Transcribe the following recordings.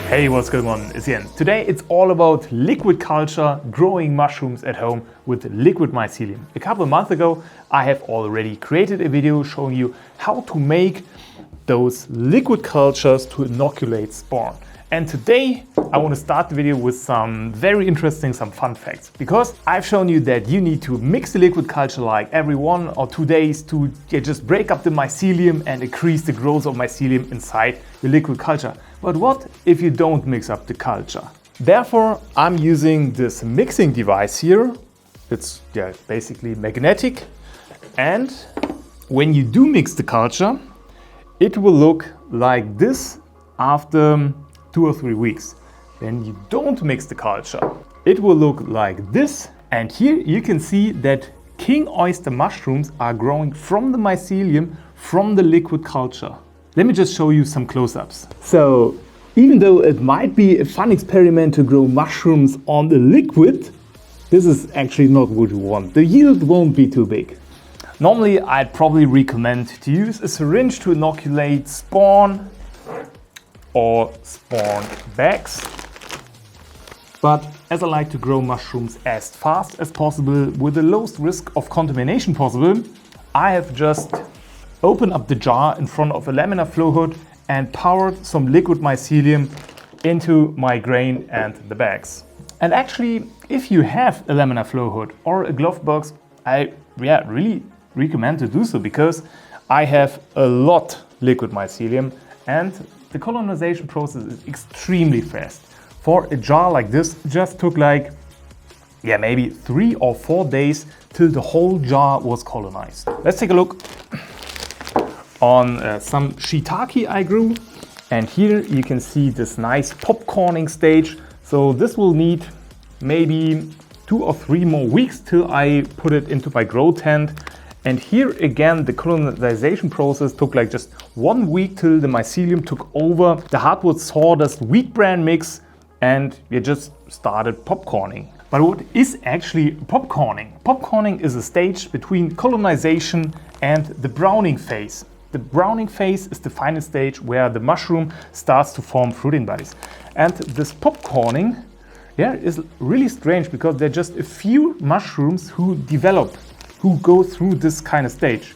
Hey, what's going on? It's Ian. Today it's all about liquid culture, growing mushrooms at home with liquid mycelium. A couple of months ago, I have already created a video showing you how to make those liquid cultures to inoculate spawn. And today I want to start the video with some very interesting, some fun facts. Because I've shown you that you need to mix the liquid culture like every 1 or 2 days to just break up the mycelium and increase the growth of mycelium inside the liquid culture. But what if you don't mix up the culture? Therefore, I'm using this mixing device here. It's basically magnetic. And when you do mix the culture, it will look like this after 2 or 3 weeks. When you don't mix the culture, it will look like this. And here you can see that king oyster mushrooms are growing from the mycelium from the liquid culture. Let me just show you some close-ups. So even though it might be a fun experiment to grow mushrooms on the liquid, this is actually not what you want. The yield won't be too big. Normally, I'd probably recommend to use a syringe to inoculate spawn or spawn bags. But as I like to grow mushrooms as fast as possible with the lowest risk of contamination possible, I have just opened up the jar in front of a laminar flow hood and poured some liquid mycelium into my grain and the bags. And actually, if you have a laminar flow hood or a glove box, I really recommend to do so, because I have a lot liquid mycelium and the colonization process is extremely fast. For a jar like this, it just took like maybe 3 or 4 days till the whole jar was colonized. Let's take a look on some shiitake I grew. And here you can see this nice popcorning stage. So this will need maybe 2 or 3 more weeks till I put it into my grow tent. And here again, the colonization process took like just 1 week till the mycelium took over the hardwood sawdust wheat bran mix, and we just started popcorning. But what is actually popcorning? Popcorning is a stage between colonization and the browning phase. The browning phase is the final stage where the mushroom starts to form fruiting bodies. And this popcorning is really strange, because there are just a few mushrooms who go through this kind of stage.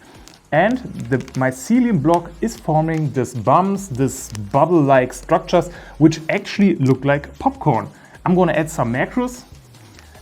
And the mycelium block is forming these bumps, this bubble-like structures, which actually look like popcorn. I'm going to add some macros.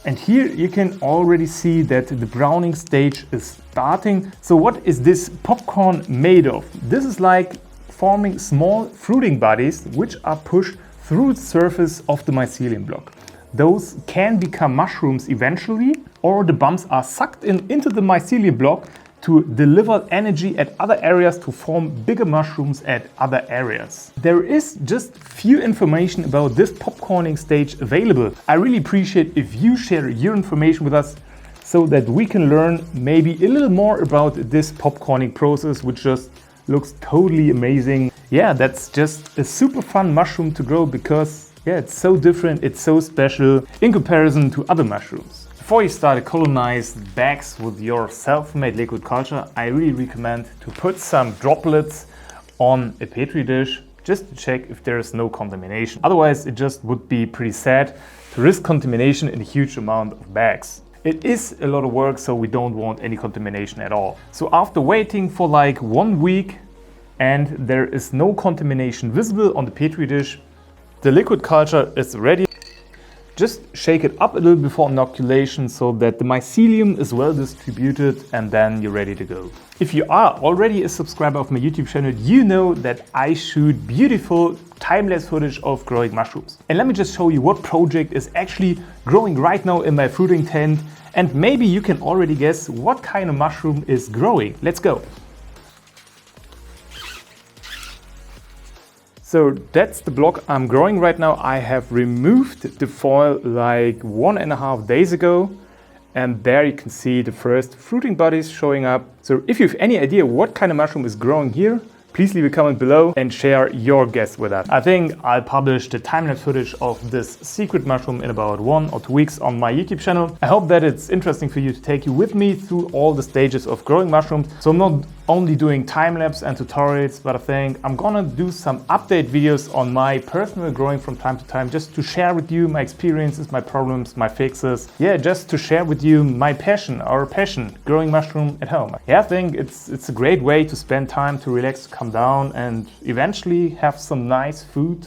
And here you can already see that the browning stage is starting. So what is this popcorn made of? This is like forming small fruiting bodies which are pushed through the surface of the mycelium block. Those can become mushrooms eventually, or the bumps are sucked into the mycelium block to deliver energy at other areas to form bigger mushrooms at other areas. There is just few information about this popcorning stage available. I really appreciate if you share your information with us so that we can learn maybe a little more about this popcorning process, which just looks totally amazing. That's just a super fun mushroom to grow, because it's so different, it's so special in comparison to other mushrooms. Before you start to colonize bags with your self-made liquid culture, I really recommend to put some droplets on a petri dish just to check if there is no contamination. Otherwise, it just would be pretty sad to risk contamination in a huge amount of bags. It is a lot of work, so we don't want any contamination at all. So after waiting for like 1 week and there is no contamination visible on the petri dish, the liquid culture is ready. Just shake it up a little before inoculation so that the mycelium is well distributed, and then you're ready to go. If you are already a subscriber of my YouTube channel, you know that I shoot beautiful time-lapse footage of growing mushrooms. And let me just show you what project is actually growing right now in my fruiting tent, and maybe you can already guess what kind of mushroom is growing. Let's go. So that's the block I'm growing right now. I have removed the foil like 1.5 days ago. And there you can see the first fruiting bodies showing up. So if you have any idea what kind of mushroom is growing here, please leave a comment below and share your guess with that. I think I'll publish the time-lapse footage of this secret mushroom in about 1 or 2 weeks on my YouTube channel. I hope that it's interesting for you to take you with me through all the stages of growing mushrooms. So I'm not only doing time-lapse and tutorials, but I think I'm gonna do some update videos on my personal growing from time to time, just to share with you my experiences, my problems, my fixes. Yeah, just to share with you my passion, our passion, growing mushroom at home. Yeah, I think it's a great way to spend time, to relax, to calm down, and eventually have some nice food